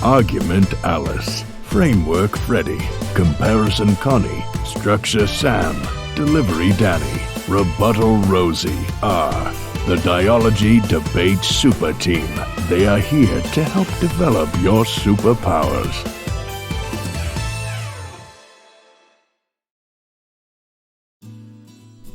Argument Alice, Framework Freddy, Comparison Connie, Structure Sam, Delivery Danny, Rebuttal Rosie are the Dialogy Debate Super Team. They are here to help develop your superpowers.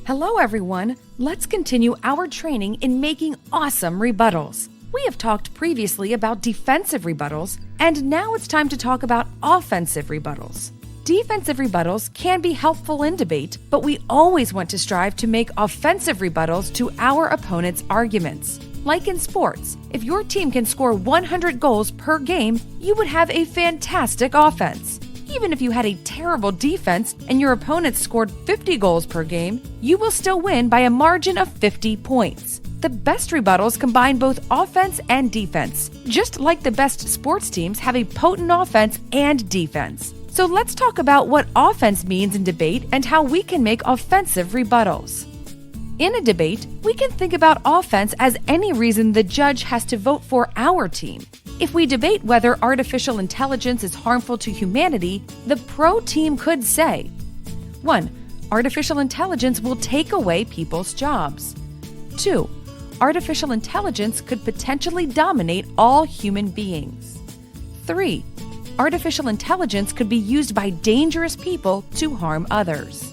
Hello everyone, let's continue our training in making awesome rebuttals. We have talked previously about defensive rebuttals, and now it's time to talk about offensive rebuttals. Defensive rebuttals can be helpful in debate, but we always want to strive to make offensive rebuttals to our opponent's arguments. Like in sports, if your team can score 100 goals per game, you would have a fantastic offense. Even if you had a terrible defense and your opponent scored 50 goals per game, you will still win by a margin of 50 points. The best rebuttals combine both offense and defense, just like the best sports teams have a potent offense and defense. So let's talk about what offense means in debate and how we can make offensive rebuttals. In a debate, we can think about offense as any reason the judge has to vote for our team. If we debate whether artificial intelligence is harmful to humanity, the pro team could say, 1. Artificial intelligence will take away people's jobs. 2. Artificial intelligence could potentially dominate all human beings. 3. Artificial intelligence could be used by dangerous people to harm others.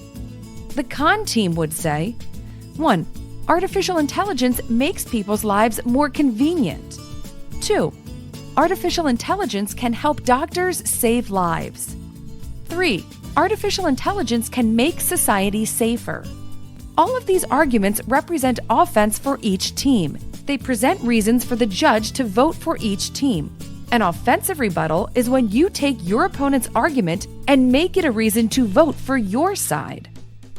The con team would say, 1. Artificial intelligence makes people's lives more convenient. 2. Artificial intelligence can help doctors save lives. 3. Artificial intelligence can make society safer. All of these arguments represent offense for each team. They present reasons for the judge to vote for each team. An offensive rebuttal is when you take your opponent's argument and make it a reason to vote for your side.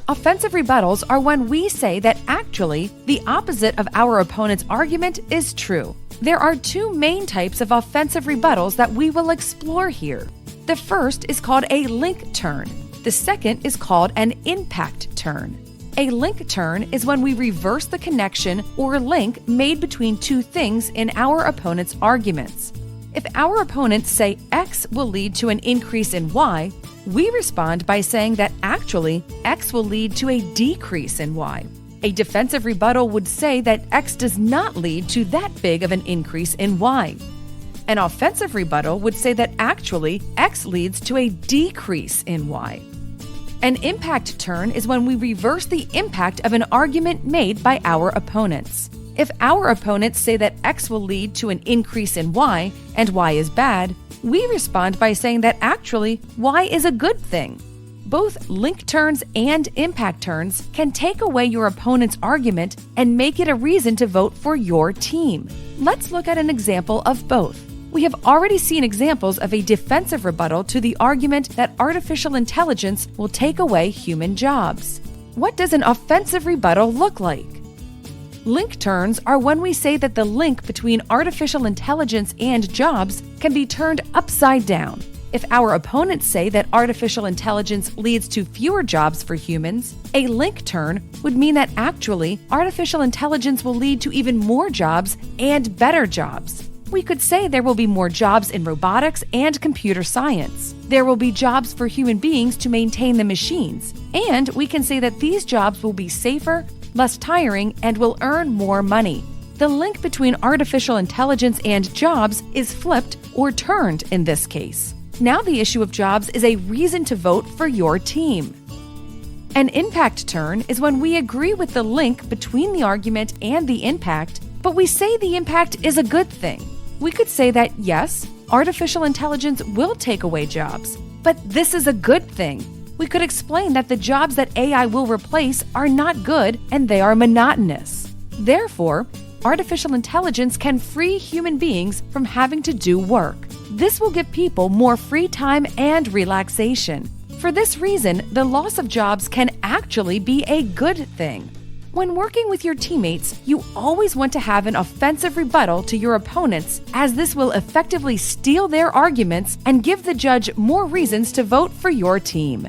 Offensive rebuttals are when we say that actually the opposite of our opponent's argument is true. There are two main types of offensive rebuttals that we will explore here. The first is called a link turn. The second is called an impact turn. A link turn is when we reverse the connection or link made between two things in our opponent's arguments. If our opponents say X will lead to an increase in Y, we respond by saying that actually X will lead to a decrease in Y. A defensive rebuttal would say that X does not lead to that big of an increase in Y. An offensive rebuttal would say that actually X leads to a decrease in Y. An impact turn is when we reverse the impact of an argument made by our opponents. If our opponents say that X will lead to an increase in Y and Y is bad, we respond by saying that actually Y is a good thing. Both link turns and impact turns can take away your opponent's argument and make it a reason to vote for your team. Let's look at an example of both. We have already seen examples of a defensive rebuttal to the argument that artificial intelligence will take away human jobs. What does an offensive rebuttal look like? Link turns are when we say that the link between artificial intelligence and jobs can be turned upside down. If our opponents say that artificial intelligence leads to fewer jobs for humans, a link turn would mean that actually artificial intelligence will lead to even more jobs and better jobs. We could say there will be more jobs in robotics and computer science. There will be jobs for human beings to maintain the machines. And we can say that these jobs will be safer, less tiring, and will earn more money. The link between artificial intelligence and jobs is flipped or turned in this case. Now the issue of jobs is a reason to vote for your team. An impact turn is when we agree with the link between the argument and the impact, but we say the impact is a good thing. We could say that yes, artificial intelligence will take away jobs, but this is a good thing. We could explain that the jobs that AI will replace are not good and they are monotonous. Therefore, artificial intelligence can free human beings from having to do work. This will give people more free time and relaxation. For this reason, the loss of jobs can actually be a good thing. When working with your teammates, you always want to have an offensive rebuttal to your opponents, as this will effectively steal their arguments and give the judge more reasons to vote for your team.